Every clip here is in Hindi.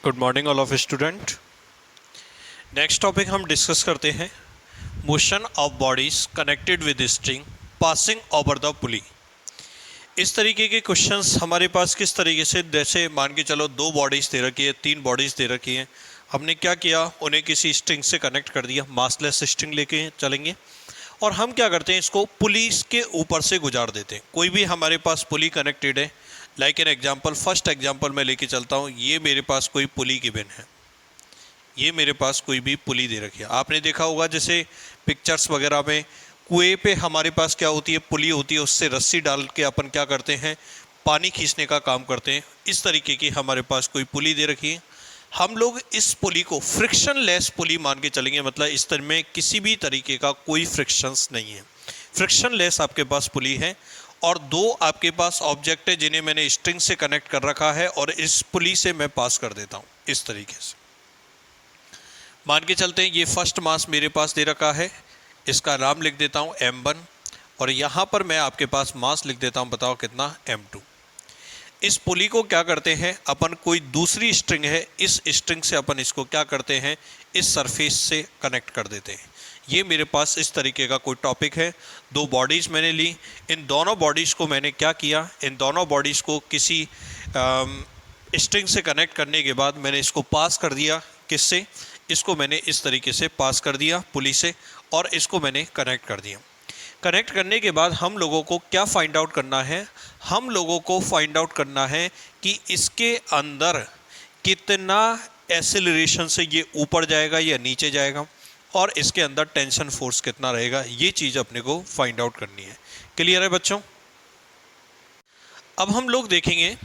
Good morning all of student. Next topic हम डिस्कस करते हैं motion of bodies connected with string passing over the पुली। इस तरीके के क्वेश्चंस हमारे पास किस तरीके से, जैसे मान के चलो दो बॉडीज़ दे रखी है, तीन बॉडीज़ दे रखी हैं, हमने क्या किया, उन्हें किसी स्ट्रिंग से कनेक्ट कर दिया, मासलेस स्ट्रिंग लेके चलेंगे और हम क्या करते हैं, इसको पुलीस के ऊपर से गुजार देते हैं। कोई भी हमारे पास पुली कनेक्टेड है, like an example, first example मैं लेके चलता हूँ। ये मेरे पास कोई पुली गिवन है, ये मेरे पास कोई भी पुली दे रखी है। आपने देखा होगा जैसे पिक्चर्स वगैरह में कुएं पे हमारे पास क्या होती है, पुली होती है, उससे रस्सी डाल के अपन क्या करते हैं, पानी खींचने का काम करते हैं। इस तरीके की हमारे पास कोई पुली दे रखी है। हम लोग इस पुली को फ्रिक्शन लेस पुली मान के चलेंगे, मतलब इस तरह में किसी भी तरीके का कोई फ्रिक्शंस नहीं है, फ्रिक्शन लेस आपके पास पुली है। और दो आपके पास ऑब्जेक्ट है जिन्हें मैंने स्ट्रिंग से कनेक्ट कर रखा है और इस पुली से मैं पास कर देता हूँ इस तरीके से। मान के चलते हैं ये फर्स्ट मास मेरे पास दे रखा है, इसका नाम लिख देता हूँ m1 और यहाँ पर मैं आपके पास मास लिख देता हूँ, बताओ कितना, m2। इस पुली को क्या करते हैं अपन, कोई दूसरी स्ट्रिंग है, इस स्ट्रिंग से अपन इसको क्या करते हैं, इस सरफेस से कनेक्ट कर देते हैं। ये मेरे पास इस तरीके का कोई टॉपिक है। दो बॉडीज़ मैंने ली, इन दोनों बॉडीज़ को मैंने क्या किया, इन दोनों बॉडीज़ को किसी स्ट्रिंग से कनेक्ट करने के बाद मैंने इसको पास कर दिया, किससे, इसको मैंने इस तरीके से पास कर दिया पुली से और इसको मैंने कनेक्ट कर दिया। कनेक्ट करने के बाद हम लोगों को क्या फाइंड आउट करना है, हम लोगों को फाइंड आउट करना है कि इसके अंदर कितना एक्सेलरेशन से ये ऊपर जाएगा या नीचे जाएगा और इसके अंदर टेंशन फोर्स कितना रहेगा, ये चीज़ अपने को फाइंड आउट करनी है। क्लियर है बच्चों? अब हम लोग देखेंगे,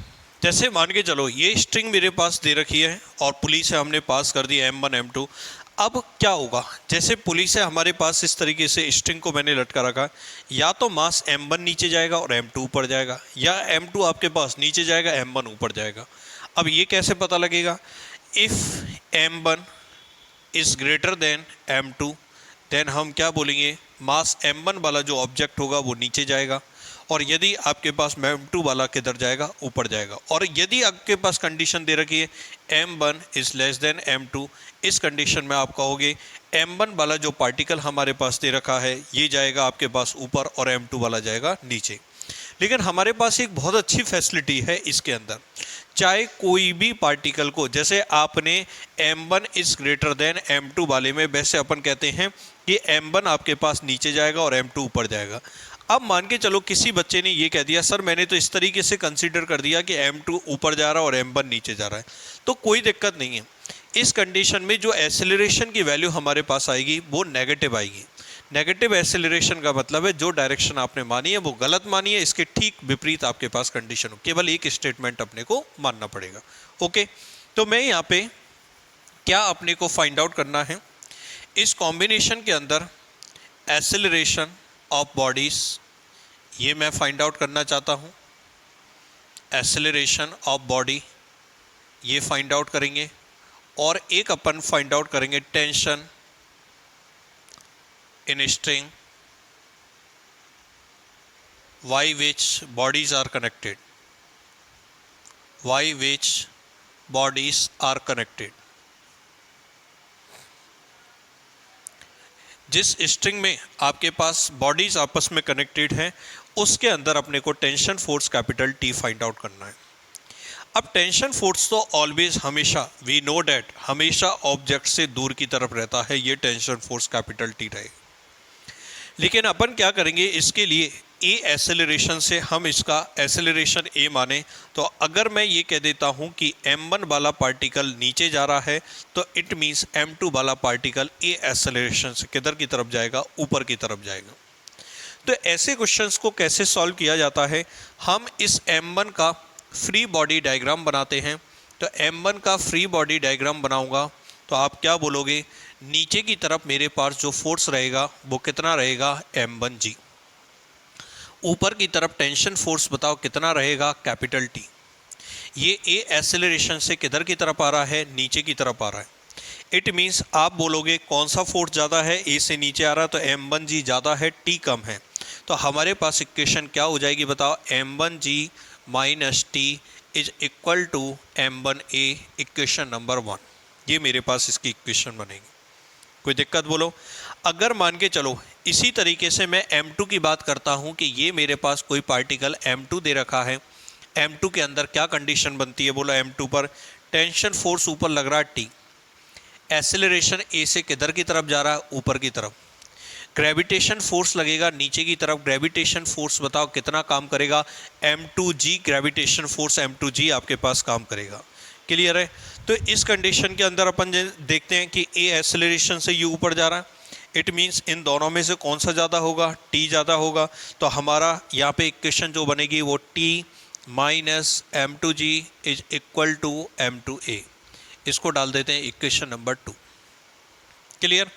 जैसे मान के चलो ये स्ट्रिंग मेरे पास दे रखी है और पुली से हमने पास कर दी m1 m2। अब क्या होगा, जैसे पुली से हमारे पास इस तरीके से स्ट्रिंग को मैंने लटका रखा, या तो मास m1 नीचे जाएगा और m2 ऊपर जाएगा, या m2 आपके पास नीचे जाएगा, m1 ऊपर जाएगा। अब ये कैसे पता लगेगा, if m1 is greater than m2 then हम क्या बोलेंगे, मास m1 वाला जो ऑब्जेक्ट होगा वो नीचे जाएगा और यदि आपके पास m2 वाला किधर जाएगा, ऊपर जाएगा। और यदि आपके पास कंडीशन दे रखी है m1 is less than m2, इस कंडीशन में आप कहोगे m1 वाला जो पार्टिकल हमारे पास दे रखा है ये जाएगा आपके पास ऊपर और m2 वाला जाएगा नीचे। लेकिन हमारे पास एक बहुत अच्छी फैसिलिटी है इसके अंदर, चाहे कोई भी पार्टिकल को, जैसे आपने m1 is greater than m2 वाले में वैसे अपन कहते हैं कि m1 आपके पास नीचे जाएगा और m2 ऊपर जाएगा। अब मान के चलो किसी बच्चे ने ये कह दिया, सर मैंने तो इस तरीके से कंसीडर कर दिया कि m2 ऊपर जा रहा है और m1 नीचे जा रहा है, तो कोई दिक्कत नहीं है। इस कंडीशन में जो एक्सेलरेशन की वैल्यू हमारे पास आएगी वो नेगेटिव आएगी। नेगेटिव एक्सेलरेशन का मतलब है जो डायरेक्शन आपने मानी है वो गलत मानी है, इसके ठीक विपरीत आपके पास कंडीशन हो, केवल एक स्टेटमेंट अपने को मानना पड़ेगा। ओके, तो मैं यहाँ पे क्या अपने को फाइंड आउट करना है, इस कॉम्बिनेशन के अंदर एक्सेलरेशन ऑफ बॉडीज़ ये मैं फाइंड आउट करना चाहता हूँ। एक्सेलरेशन ऑफ बॉडी ये फाइंड आउट करेंगे और एक अपन फाइंड आउट करेंगे tension in string by which bodies are connected, by which bodies are connected. जिस स्ट्रिंग में आपके पास बॉडीज आपस में कनेक्टेड हैं उसके अंदर अपने को tension force capital T find out करना है। अब टेंशन फोर्स तो ऑलवेज, हमेशा, वी नो डैट, हमेशा ऑब्जेक्ट से दूर की तरफ रहता है, ये टेंशन फोर्स कैपिटल T रहेगा। लेकिन अपन क्या करेंगे, इसके लिए ए एक्सेलरेशन से हम इसका एक्सेलरेशन ए माने, तो अगर मैं ये कह देता हूँ कि m1 वाला पार्टिकल नीचे जा रहा है तो इट मीन्स m2 वाला पार्टिकल ए एक्सेलरेशन से किधर की तरफ जाएगा, ऊपर की तरफ जाएगा। तो ऐसे क्वेश्चंस को कैसे सॉल्व किया जाता है, हम इस m1 का फ्री बॉडी डायग्राम बनाते हैं। तो m1 का फ्री बॉडी डायग्राम बनाऊंगा तो आप क्या बोलोगे, नीचे की तरफ मेरे पास जो फोर्स रहेगा वो कितना रहेगा, m1g। ऊपर की तरफ टेंशन फोर्स बताओ कितना रहेगा, कैपिटल T। ये ए एक्सेलरेशन से किधर की तरफ आ रहा है, नीचे की तरफ आ रहा है। इट मीन्स आप बोलोगे कौन सा फोर्स ज़्यादा है, ए से नीचे आ रहा है तो m1g ज़्यादा है, T कम है। तो हमारे पास इक्वेशन क्या हो जाएगी बताओ, m1g minus T is equal to m1a equation number 1। ये मेरे पास इसकी इक्वेशन बनेगी। कोई दिक्कत बोलो। अगर मान के चलो इसी तरीके से मैं m2 की बात करता हूँ कि ये मेरे पास कोई पार्टिकल m2 दे रखा है, m2 के अंदर क्या कंडीशन बनती है बोलो। m2 पर टेंशन फोर्स ऊपर लग रहा है T, एक्सेलरेशन a से किधर की तरफ जा रहा है, ऊपर की तरफ। ग्रेविटेशन फोर्स लगेगा नीचे की तरफ, ग्रेविटेशन फोर्स बताओ कितना काम करेगा, m2g ग्रेविटेशन फोर्स m2g आपके पास काम करेगा। क्लियर है। तो इस कंडीशन के अंदर अपन देखते हैं कि a एक्सेलरेशन से u ऊपर जा रहा है, इट मीन्स इन दोनों में से कौन सा ज़्यादा होगा, t ज़्यादा होगा। तो हमारा यहाँ पे इक्वेशन जो बनेगी वो t minus m2g is equal to m2a। इसको डाल देते हैं इक्वेशन नंबर 2। क्लियर।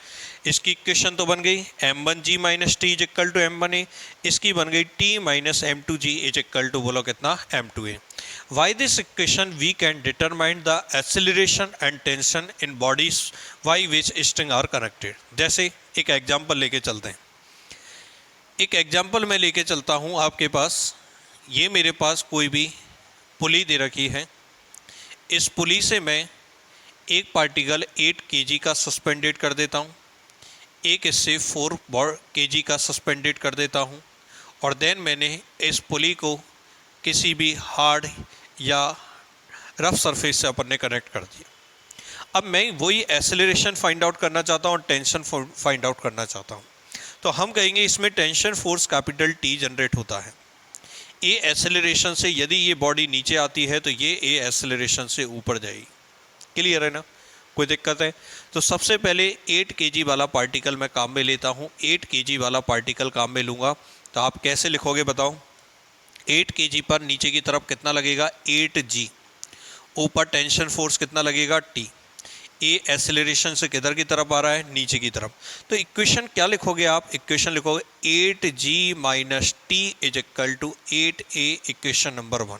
इसकी इक्वेशन तो बन गई m1g minus T is equal to m1a, इसकी बन गई t minus m2g is equal to बोलो कितना, m2a। By this equation we can determine the acceleration and tension in bodies by which string are connected. जैसे एक एग्जाम्पल लेके चलते हैं। एक एग्जाम्पल मैं लेके चलता हूँ आपके पास। ये मेरे पास कोई भी पुली दे रखी है, इस पुली से मैं एक पार्टिकल 8 kg का सस्पेंडेड कर देता हूँ, एक इससे 4 kg का सस्पेंडेड कर देता हूँ, और देन मैंने इस पुली को किसी भी हार्ड या रफ सरफेस से अपन ने कनेक्ट कर दिया। अब मैं वही एक्सेलरेशन फाइंड आउट करना चाहता हूँ और टेंशन फाइंड आउट करना चाहता हूँ। तो हम कहेंगे इसमें tension force capital T generate होता है। ए एक्सेलरेशन से यदि ये बॉडी नीचे आती है तो ये ए एक्सेलरेशन से ऊपर जाएगी। क्लियर है ना, कोई दिक्कत है। तो सबसे पहले 8 kg वाला पार्टिकल मैं काम में लेता हूँ। 8 kg वाला पार्टिकल काम में लूँगा तो आप कैसे लिखोगे बताओ। 8 kg पर नीचे की तरफ कितना लगेगा, 8g, ऊपर टेंशन फोर्स कितना लगेगा, T। ए एक्सेलरेशन से किधर की तरफ आ रहा है, नीचे की तरफ। तो इक्वेशन क्या लिखोगे आप, इक्वेशन लिखोगे 8g minus T is equal to 8a equation number 1।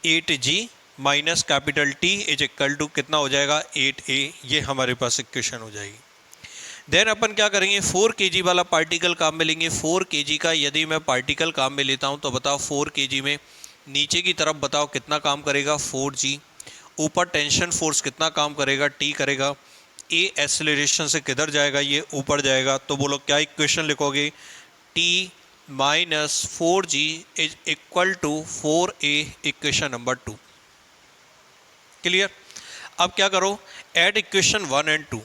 8g minus capital T is equal to कितना हो जाएगा, 8a। ये हमारे पास इक्वेशन हो जाएगी। देन अपन क्या करेंगे, 4 kg वाला पार्टिकल काम में लेंगे। 4 kg का यदि मैं पार्टिकल काम में लेता हूँ तो बताओ 4 kg में नीचे की तरफ बताओ कितना काम करेगा, 4g। ऊपर टेंशन फोर्स कितना काम करेगा, T करेगा। ए एक्सेलरेशन से किधर जाएगा, ये ऊपर जाएगा। तो बोलो क्या इक्वेशन लिखोगे, T minus 4g is equal to 4a equation number 2। Clear. अब क्या करो, add equation 1 and 2।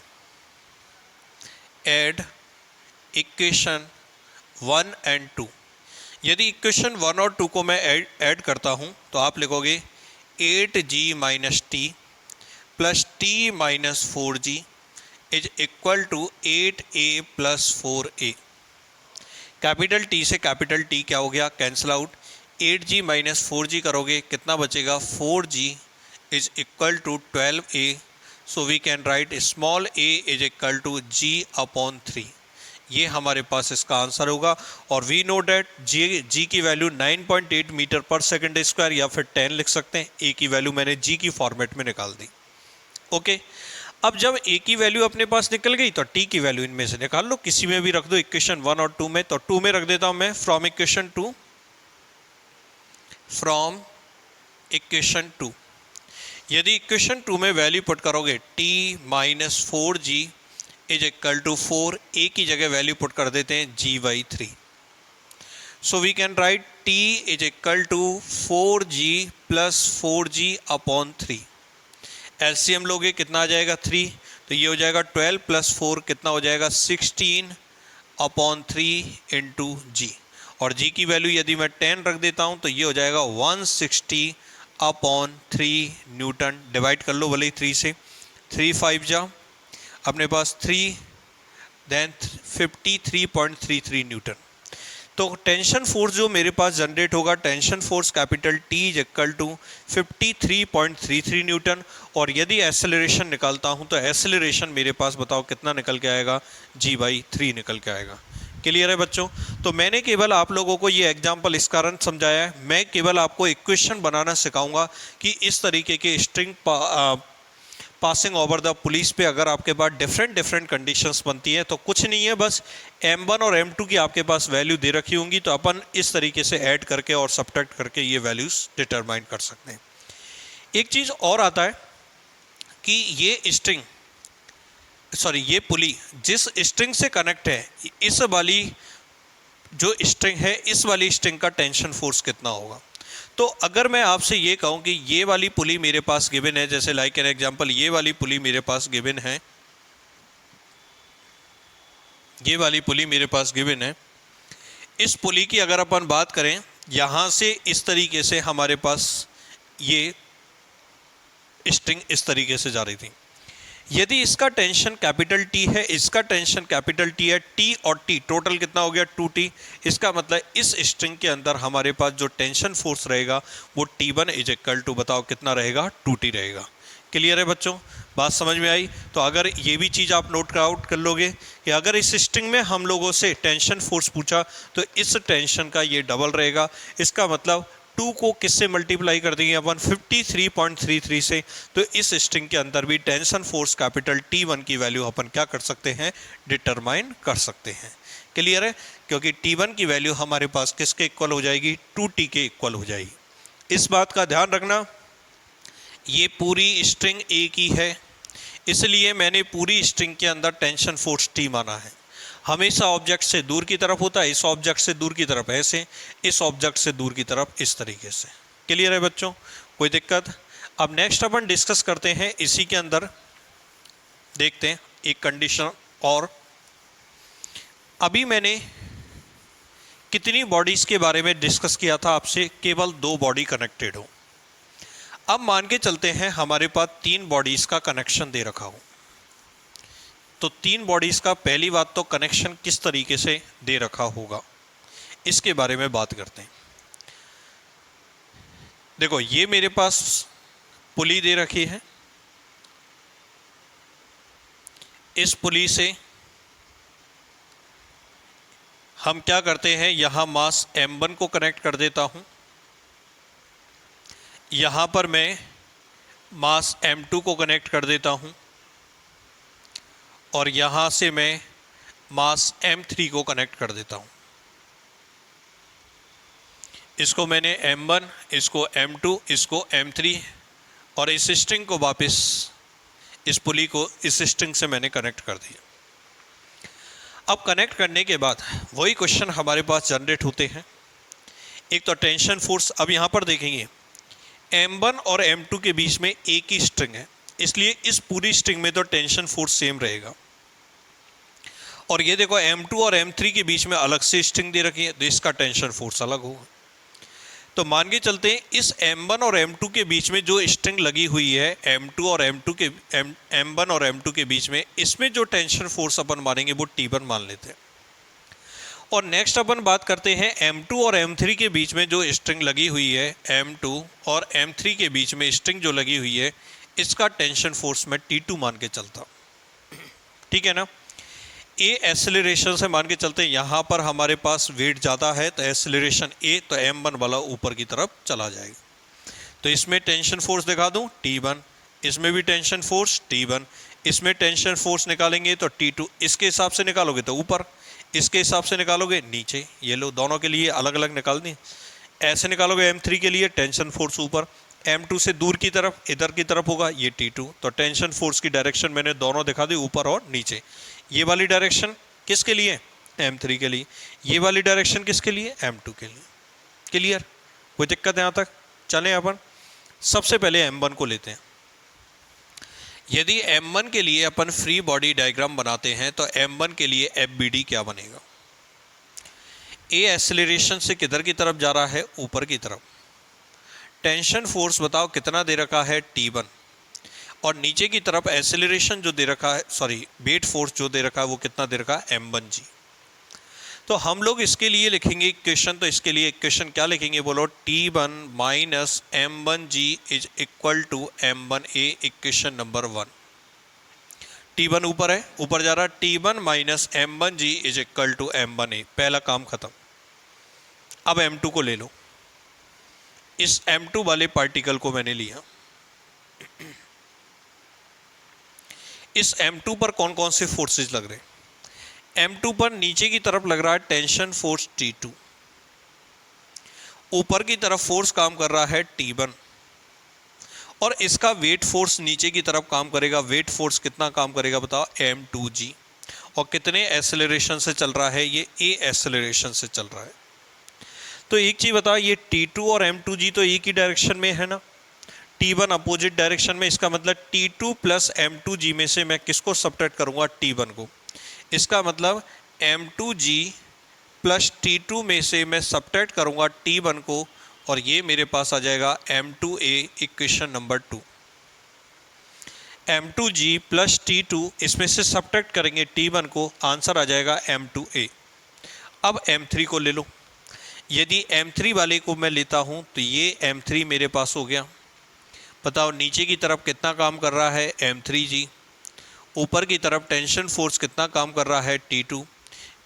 Add equation 1 and 2। यदि इक्वेशन 1 और 2 को मैं ऐड करता हूं तो आप लिखोगे 8g minus T plus T minus 4g is equal to 8a plus 4a। Capital T से कैपिटल T क्या हो गया, cancel out. 8g minus 4g करोगे कितना बचेगा, 4g is equal to 12a। So we can write small a is equal to g upon 3। ये हमारे पास इसका आंसर होगा। और वी नो डैट जी की वैल्यू 9.8 मीटर पर सेकंड स्क्वायर या फिर 10 लिख सकते हैं। ए की वैल्यू मैंने जी की फॉर्मेट में निकाल दी। ओके। अब जब ए की वैल्यू अपने पास निकल गई तो टी की वैल्यू इनमें से निकाल लो, किसी में भी रख दो, इक्वेशन 1 और 2 में। तो 2 में रख देता हूं मैं, फ्रॉम इक्वेशन 2, फ्रॉम इक्वेशन 2। यदि इक्वेशन 2 में वैल्यू पुट करोगे T minus 4g is equal to 4, A की जगह वैल्यू पुट कर देते हैं g/3। So we can write t is equal to 4g plus 4g upon 3। LCM लोगे कितना आ जाएगा, 3। तो ये हो जाएगा 12 प्लस 4 कितना हो जाएगा, 16 अपॉन 3 इंटू जी। और जी की वैल्यू यदि मैं 10 रख देता हूँ तो ये हो जाएगा 160 अपॉन 3 न्यूटन। डिवाइड कर लो भले ही 3 से, 3 5 जा अपने पास 3, देन 53.33 न्यूटन। तो टेंशन फोर्स जो मेरे पास जनरेट होगा, tension force capital T is equal to 53.33 newton. और यदि एक्सेलरेशन निकालता हूं तो एक्सेलरेशन मेरे पास बताओ कितना निकल के आएगा, g/3 निकल के आएगा। क्लियर है बच्चों। तो मैंने केवल आप लोगों को ये एग्जाम्पल इस कारण समझाया है, मैं केवल आपको इक्वेशन बनाना सिखाऊंगा कि इस तरीके के string passing over the police पे अगर आपके पास डिफरेंट कंडीशंस बनती हैं तो कुछ नहीं है, बस m1 और m2 की आपके पास वैल्यू दे रखी होंगी, तो अपन इस तरीके से ऐड करके और सब्ट्रैक्ट करके ये वैल्यूज डिटरमाइन कर सकते हैं। एक चीज़ और आता है कि ये पुली जिस स्ट्रिंग से कनेक्ट है, इस वाली जो स्ट्रिंग है, इस वाली स्ट्रिंग का टेंशन फोर्स कितना होगा। तो अगर मैं आपसे ये कहूँ कि ये वाली पुली मेरे पास गिवन है, जैसे लाइक एन एग्जांपल ये वाली पुली मेरे पास गिवन है, ये वाली पुली मेरे पास गिवन है, इस पुली की अगर अपन बात करें, यहाँ से इस तरीके से हमारे पास ये स्ट्रिंग इस तरीके से जा रही थी। यदि इसका टेंशन कैपिटल टी है, इसका टेंशन कैपिटल टी है, टी और टी टोटल कितना हो गया 2t। इसका मतलब इस स्ट्रिंग के अंदर हमारे पास जो टेंशन फोर्स रहेगा वो T1 इज इक्वल टू, बताओ कितना रहेगा, 2t रहेगा। क्लियर है बच्चों, बात समझ में आई। तो अगर ये भी चीज़ आप नोट आउट कर लोगे कि अगर इस स्ट्रिंग में हम लोगों से टेंशन फोर्स पूछा तो इस टेंशन का ये डबल रहेगा। इसका मतलब 2 को किससे मल्टीप्लाई कर देंगे अपन, 53.33 से। तो इस स्ट्रिंग के अंदर भी टेंशन फोर्स कैपिटल T1 की वैल्यू अपन क्या कर सकते हैं, डिटरमाइन कर सकते हैं। क्लियर है, क्योंकि T1 की वैल्यू हमारे पास किसके इक्वल हो जाएगी, 2t के इक्वल हो जाएगी। इस बात का ध्यान रखना, ये पूरी स्ट्रिंग एक ही है, इसलिए मैंने पूरी स्ट्रिंग के अंदर टेंशन फोर्स T माना है। हमेशा ऑब्जेक्ट से दूर की तरफ होता है, इस ऑब्जेक्ट से दूर की तरफ ऐसे, इस ऑब्जेक्ट से दूर की तरफ इस तरीके से। क्लियर है बच्चों, कोई दिक्कत। अब नेक्स्ट अपन डिस्कस करते हैं, इसी के अंदर देखते हैं एक कंडीशन और। अभी मैंने कितनी बॉडीज के बारे में डिस्कस किया था आपसे, केवल 2 बॉडी कनेक्टेड हो। अब मान के चलते हैं हमारे पास 3 बॉडीज का कनेक्शन दे रखा हो, तो 3 बॉडीज का पहली बात तो कनेक्शन किस तरीके से दे रखा होगा इसके बारे में बात करते हैं। देखो ये मेरे पास पुली दे रखी है, इस पुली से हम क्या करते हैं, यहां मास m1 को कनेक्ट कर देता हूं, यहां पर मैं मास m2 को कनेक्ट कर देता हूं, और यहां से मैं मास m3 को कनेक्ट कर देता हूं। इसको मैंने m1, इसको m2, इसको m3, और इस स्ट्रिंग को वापस, इस पुली को इस स्ट्रिंग से मैंने कनेक्ट कर दिया। अब कनेक्ट करने के बाद वही क्वेश्चन हमारे पास जनरेट होते हैं। एक तो टेंशन फोर्स, अब यहाँ पर देखेंगे m1 और m2 के बीच में एक ही स्ट्रिंग है, इसलिए इस पूरी स्ट्रिंग में तो टेंशन फोर्स सेम रहेगा। और ये देखो m2 और m3 के बीच में अलग से स्ट्रिंग दे रखी है, तो इसका टेंशन फोर्स अलग होगा। तो मान के चलते हैं इस m1 और m2 के बीच में जो स्ट्रिंग लगी हुई है, m1 और m2 के बीच में, इसमें जो टेंशन फोर्स अपन मानेंगे वो T1 मान लेते हैं। और नेक्स्ट अपन बात करते हैं m2 और m3 के बीच में जो स्ट्रिंग लगी हुई है, m2 और m3 के बीच में स्ट्रिंग जो लगी हुई है, इसका टेंशन फोर्स मैं T2 मान के चलता हूँ। ठीक है ना। ए एक्सेलरेशन से मान के चलते हैं, यहाँ पर हमारे पास वेट ज़्यादा है तो एक्सेलरेशन ए, तो m1 वाला ऊपर की तरफ चला जाएगा। तो इसमें टेंशन फोर्स दिखा दूँ T1, इसमें भी टेंशन फोर्स T1, इसमें टेंशन फोर्स निकालेंगे तो T2, इसके हिसाब से निकालोगे तो ऊपर, इसके हिसाब से निकालोगे नीचे। ये लो दोनों के लिए अलग अलग निकाल दें। ऐसे निकालोगे m3 के लिए टेंशन फोर्स ऊपर, m2 से दूर की तरफ इधर की तरफ होगा ये T2। तो टेंशन फोर्स की डायरेक्शन मैंने दोनों दिखा दी, ऊपर और नीचे। ये वाली डायरेक्शन किसके लिए, m3 के लिए, ये वाली डायरेक्शन किसके लिए, m2 के लिए। क्लियर, कोई दिक्कत है यहाँ तक। चलें अपन सबसे पहले m1 को लेते हैं। यदि m1 के लिए अपन फ्री बॉडी डायग्राम बनाते हैं तो m1 के लिए FBD क्या बनेगा, ए एक्सेलरेशन से किधर की तरफ जा रहा है, ऊपर की तरफ। टेंशन फोर्स बताओ कितना दे रखा है T1, और नीचे की तरफ एक्सेलरेशन जो दे रखा है, सॉरी वेट फोर्स जो दे रखा है वो कितना दे रखा है, m1g। तो हम लोग इसके लिए लिखेंगे इक्वेशन, तो इसके लिए इक्वेशन क्या लिखेंगे बोलो, T1 minus m1g is equal to m1a, equation number 1। T1 ऊपर है, ऊपर जा रहा, T1 minus m1g is equal to m1a, पहला काम खत्म। अब m2 को ले लो, इस m2 वाले पार्टिकल को मैंने लिया, इस M2 पर कौन कौन से फोर्सेज लग रहे हैं? M2 पर नीचे की तरफ लग रहा है टेंशन फोर्स T2, ऊपर की तरफ फोर्स काम कर रहा है T1, और इसका वेट फोर्स नीचे की तरफ काम करेगा। वेट फोर्स कितना काम करेगा बताओ? M2G। और कितने एक्सेलरेशन से चल रहा है? ये A एक्सेलरेशन से चल रहा है। तो एक चीज़ बताओ, ये T2 और M2G तो एक ही डायरेक्शन में है ना, T1 अपोजिट डायरेक्शन में। इसका मतलब T2 प्लस M2G में से मैं किसको सब्ट्रैक्ट करूँगा? T1 को। इसका मतलब M2G प्लस T2 में से मैं सब्ट्रैक्ट करूँगा T1 को, और ये मेरे पास आ जाएगा M2A, equation number 2। M2G plus T2, इसमें से सब्ट्रैक्ट करेंगे T1 को, आंसर आ जाएगा M2A। अब M3 को ले लो। यदि M3 वाले को मैं लेता हूँ तो ये M3 मेरे पास हो गया। बताओ नीचे की तरफ कितना काम कर रहा है? M3G। ऊपर की तरफ टेंशन फोर्स कितना काम कर रहा है? T2।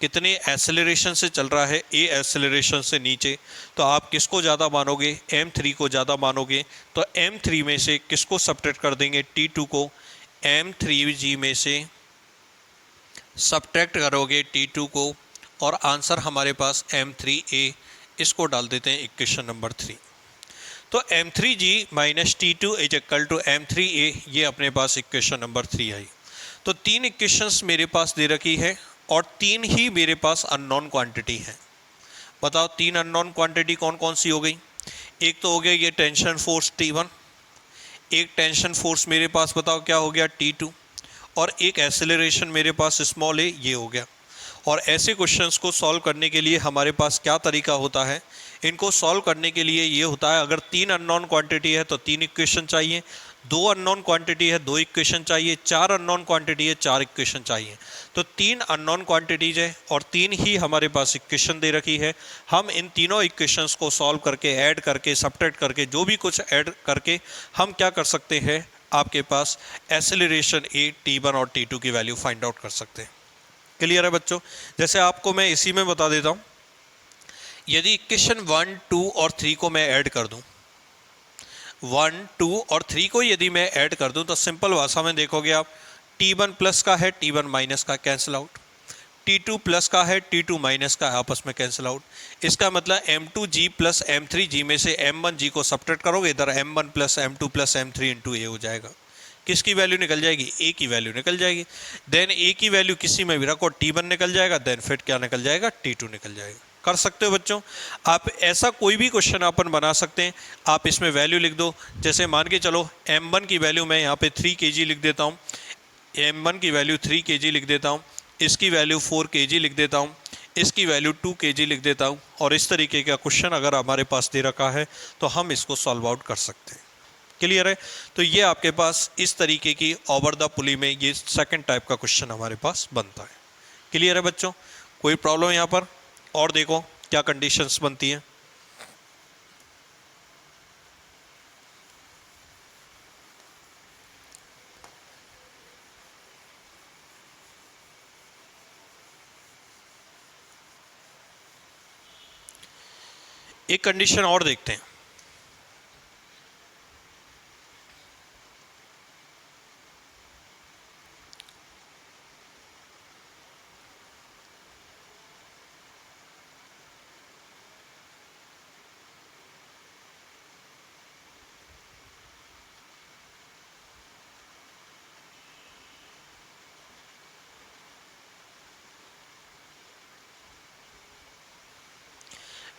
कितने एक्सेलरेशन से चल रहा है? A एक्सेलरेशन से नीचे। तो आप किसको ज़्यादा मानोगे? M3 को ज़्यादा मानोगे। तो M3 में से किसको सब्ट्रैक्ट कर देंगे? T2 को। M3G में से सब्ट्रैक्ट करोगे T2 को, और आंसर हमारे पास M3A। इसको डाल देते हैं इक्वेशन नंबर 3। तो M3G minus T2 is equal to M3A, ये अपने पास इक्वेशन नंबर 3 आई। तो 3 इक्वेशंस मेरे पास दे रखी है, और 3 ही मेरे पास अननोन क्वांटिटी है। बताओ 3 अननोन क्वांटिटी कौन कौन सी हो गई? एक तो हो गया ये टेंशन फोर्स T1, एक टेंशन फोर्स मेरे पास बताओ क्या हो गया? T2, और एक एक्सेलरेशन मेरे पास स्मॉल a, ये हो गया। और ऐसे क्वेश्चंस को सॉल्व करने के लिए हमारे पास क्या तरीका होता है? इनको सॉल्व करने के लिए ये होता है, अगर 3 अननोन क्वांटिटी है तो 3 इक्वेशन चाहिए, 2 अननोन क्वांटिटी है 2 इक्वेशन चाहिए, 4 अननोन क्वांटिटी है 4 इक्वेशन चाहिए। तो 3 अननोन क्वांटिटीज है और 3 ही हमारे पास इक्वेशन दे रखी है। हम इन तीनों इक्वेशंस को सॉल्व करके, ऐड करके, सब्ट्रैक्ट करके, जो भी कुछ ऐड करके हम क्या कर सकते हैं? आपके पास एक्सेलरेशन A, T1 और T2 की वैल्यू फाइंड आउट कर सकते हैं। क्लियर है बच्चों? जैसे आपको मैं इसी में बता देता हूँ, यदि इक्वेशन 1, 2 और 3 को मैं ऐड कर दूं, 1, 2 और 3 को यदि मैं ऐड कर दूं, तो सिंपल भाषा में देखोगे आप, T1 प्लस का है, T1 माइनस का, कैंसिल आउट। T2 प्लस का है, T2 माइनस का, आपस में कैंसिल आउट। इसका मतलब M2G प्लस M3G में से M1G को सब्ट्रैक्ट करोगे, इधर M1 plus M2 plus M3 into A हो जाएगा। किसकी वैल्यू निकल जाएगी? A की वैल्यू निकल जाएगी। देन A की वैल्यू किसी में भी रखो, T1 निकल जाएगा, देन फिर क्या निकल जाएगा? T2 निकल जाएगा। कर सकते हो बच्चों आप ऐसा कोई भी क्वेश्चन अपन बना सकते हैं। आप इसमें वैल्यू लिख दो, जैसे मान के चलो M1 की वैल्यू मैं यहाँ पे 3 kg लिख देता हूँ, M1 की वैल्यू 3 kg लिख देता हूँ, इसकी वैल्यू 4 kg लिख देता हूँ, इसकी वैल्यू 2 kg लिख देता हूँ, और इस तरीके का क्वेश्चन अगर हमारे पास दे रखा है तो हम इसको सॉल्व आउट कर सकते हैं। क्लियर है? तो ये आपके पास इस तरीके की ओवर द पुली में ये सेकंड टाइप का क्वेश्चन हमारे पास बनता है। क्लियर है बच्चों? कोई प्रॉब्लम यहाँ पर? और देखो क्या कंडीशंस बनती हैं। एक कंडीशन और देखते हैं।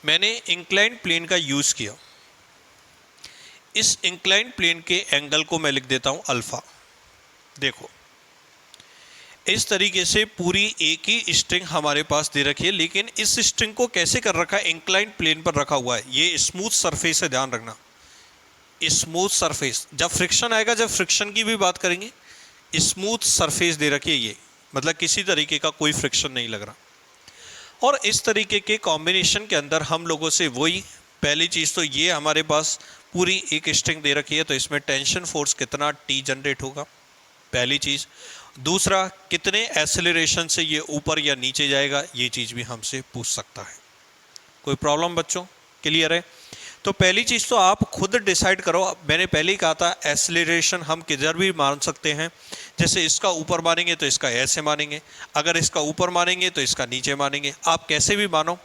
मैंने इंक्लाइंड प्लेन का यूज किया। इस इंक्लाइंड प्लेन के एंगल को मैं लिख देता हूं अल्फा। देखो इस तरीके से पूरी एक ही स्ट्रिंग हमारे पास दे रखी है, लेकिन इस स्ट्रिंग को कैसे कर रखा है? इंक्लाइंड प्लेन पर रखा हुआ है। ये स्मूथ सरफेस है, ध्यान रखना, स्मूथ सरफेस। जब फ्रिक्शन आएगा, जब फ्रिक्शन की भी बात करेंगे, स्मूथ सरफेस दे रखी है ये, मतलब किसी तरीके का कोई फ्रिक्शन नहीं लग रहा। और इस तरीके के कॉम्बिनेशन के अंदर हम लोगों से वही पहली चीज़ तो ये हमारे पास पूरी एक स्ट्रिंग दे रखी है, तो इसमें टेंशन फोर्स कितना T जनरेट होगा, पहली चीज़। दूसरा, कितने एक्सेलरेशन से ये ऊपर या नीचे जाएगा, ये चीज़ भी हमसे पूछ सकता है। कोई प्रॉब्लम बच्चों? क्लियर है? तो पहली चीज़ तो आप खुद डिसाइड करो। मैंने पहले ही कहा था एक्सेलरेशन हम किधर भी मान सकते हैं। जैसे इसका ऊपर मानेंगे तो इसका ऐसे मानेंगे, अगर इसका ऊपर मानेंगे तो इसका नीचे मानेंगे, आप कैसे भी मानो।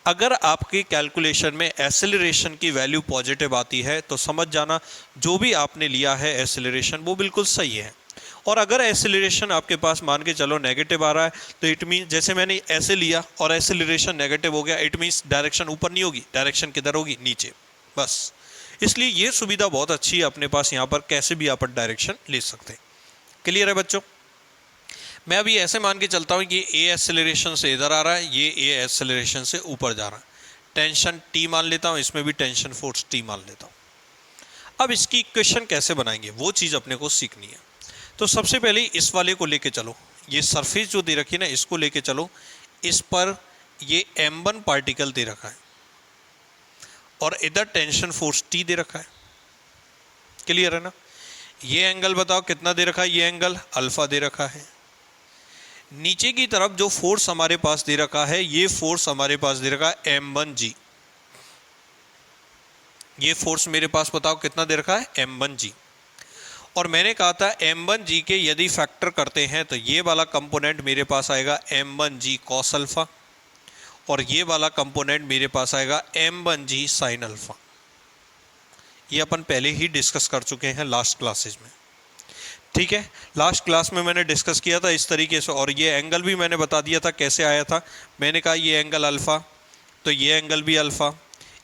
अगर आपकी कैलकुलेशन में एक्सेलरेशन की वैल्यू पॉजिटिव आती है तो समझ जाना जो भी आपने लिया है एक्सेलरेशन वो बिल्कुल सही है। और अगर एक्सेलरेशन आपके पास मान के चलो नेगेटिव आ रहा है तो इट मीन, जैसे मैंने ऐसे लिया और एक्सेलरेशन नेगेटिव हो गया, इट मीन्स डायरेक्शन ऊपर नहीं होगी, डायरेक्शन किधर होगी, नीचे। बस इसलिए ये सुविधा बहुत अच्छी है अपने पास, यहाँ पर कैसे भी आप डायरेक्शन ले सकते हैं। क्लियर है बच्चों? मैं अभी ऐसे मान के चलता हूँ कि ए एक्सेलरेशन से इधर आ रहा है, ये ए एक्सेलरेशन से ऊपर जा रहा है, टेंशन टी मान लेता हूँ, इसमें भी टेंशन फोर्स टी मान लेता हूँ। अब इसकी इक्वेशन कैसे बनाएंगे वो चीज़ अपने को सीखनी है। तो सबसे पहले इस वाले को लेके चलो, ये सरफेस जो दे रखी है ना इसको लेके चलो, इस पर ये m1 पार्टिकल दे रखा है और इधर टेंशन फोर्स टी दे रखा है। क्लियर है ना? ये एंगल बताओ कितना दे रखा है, ये एंगल अल्फा दे रखा है। नीचे की तरफ जो फोर्स हमारे पास दे रखा है, ये फोर्स हमारे पास दे रखा है m1g। ये फोर्स मेरे पास बताओ कितना दे रखा है, m1g। और मैंने कहा था m1g के यदि फैक्टर करते हैं तो ये वाला कंपोनेंट मेरे पास आएगा m1g कॉस अल्फा और ये वाला कंपोनेंट मेरे पास आएगा m1g साइन अल्फा। ये अपन पहले ही डिस्कस कर चुके हैं लास्ट क्लासेज में। ठीक है, लास्ट क्लास में मैंने डिस्कस किया था इस तरीके से, और ये एंगल भी मैंने बता दिया था कैसे आया था। मैंने कहा ये एंगल अल्फ़ा, तो ये एंगल भी अल्फ़ा,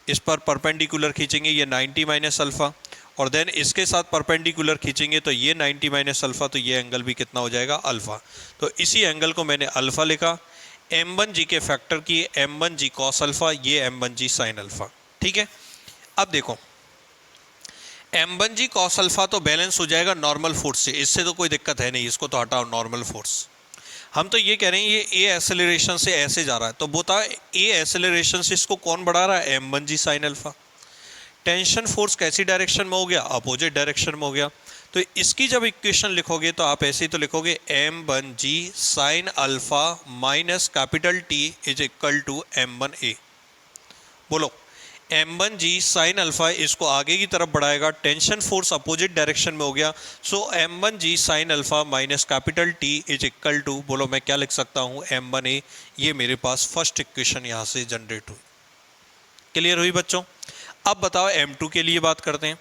इस पर परपेंडिकुलर खींचेंगे ये 90 माइनस अल्फ़ा, और देन इसके साथ परपेंडिकुलर खींचेंगे तो ये 90 माइनस अल्फ़ा, तो ये एंगल भी कितना हो जाएगा, अल्फ़ा। तो इसी एंगल को मैंने अल्फ़ा लिखा, m1g के फैक्टर की m1g कॉस अल्फ़ा, ये m1g साइन अल्फ़ा। ठीक है, अब देखो m1g कॉस अल्फ़ा तो बैलेंस हो जाएगा नॉर्मल फोर्स से, इससे तो कोई दिक्कत है नहीं, इसको तो हटाओ नॉर्मल फोर्स। हम तो ये कह रहे हैं ये ए एक्सेलरेशन से ऐसे जा रहा है, तो बताओ ए एक्सेलरेशन से इसको कौन बढ़ा रहा है, m1g sine alpha. Tension force कैसी डायरेक्शन में हो गया, अपोजिट डायरेक्शन में हो गया। तो इसकी जब इक्वेशन लिखोगे तो आप ऐसे ही तो लिखोगे m1g sine alpha minus capital T is equal to m1a। बोलो m1g साइन अल्फ़ा इसको आगे की तरफ बढ़ाएगा, टेंशन फोर्स अपोजिट डायरेक्शन में हो गया, so m1g sine alpha minus capital T is equal to, बोलो मैं क्या लिख सकता हूँ, m1a। ये मेरे पास फर्स्ट इक्वेशन यहाँ से जनरेट हुई। क्लियर हुई बच्चों? अब बताओ m2 के लिए बात करते हैं।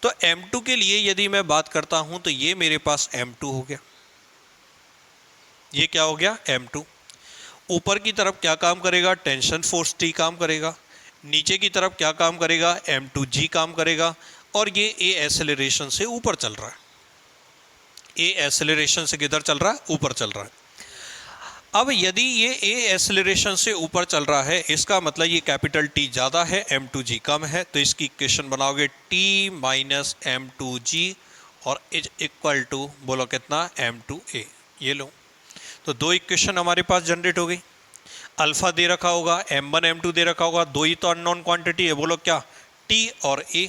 तो m2 के लिए यदि मैं बात करता हूं तो ये मेरे पास m2 हो गया। ये क्या हो गया, m2। ऊपर की तरफ क्या काम करेगा, टेंशन फोर्स T काम करेगा। नीचे की तरफ क्या काम करेगा, m2g काम करेगा। और ये a एक्सेलरेशन से ऊपर चल रहा है, a एक्सेलरेशन से किधर चल रहा है, ऊपर चल रहा है। अब यदि ये a एक्सेलरेशन से ऊपर चल रहा है, इसका मतलब ये कैपिटल T ज़्यादा है, m2g कम है, तो इसकी इक्वेशन बनाओगे T माइनस m2g और इज इक्वल टू, बोलो कितना, m2a। ये लो, तो दो इक्वेशन हमारे पास जनरेट हो गई। अल्फ़ा दे रखा होगा, m1 m2 दे रखा होगा, दो ही तो अननोन क्वांटिटी है, बोलो क्या, T और a,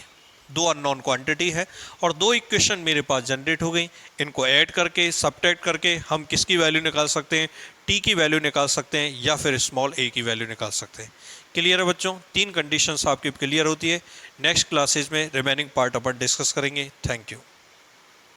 दो अननोन क्वांटिटी है और दो इक्वेशन मेरे पास जनरेट हो गई। इनको ऐड करके सब्ट्रैक्ट करके हम किसकी वैल्यू निकाल सकते हैं, टी की वैल्यू निकाल सकते हैं या फिर स्मॉल a की वैल्यू निकाल सकते हैं। क्लियर है बच्चों? तीन कंडीशंस आपकी क्लियर होती है। नेक्स्ट क्लासेज में रिमेनिंग पार्ट अपन डिस्कस करेंगे। Thank you.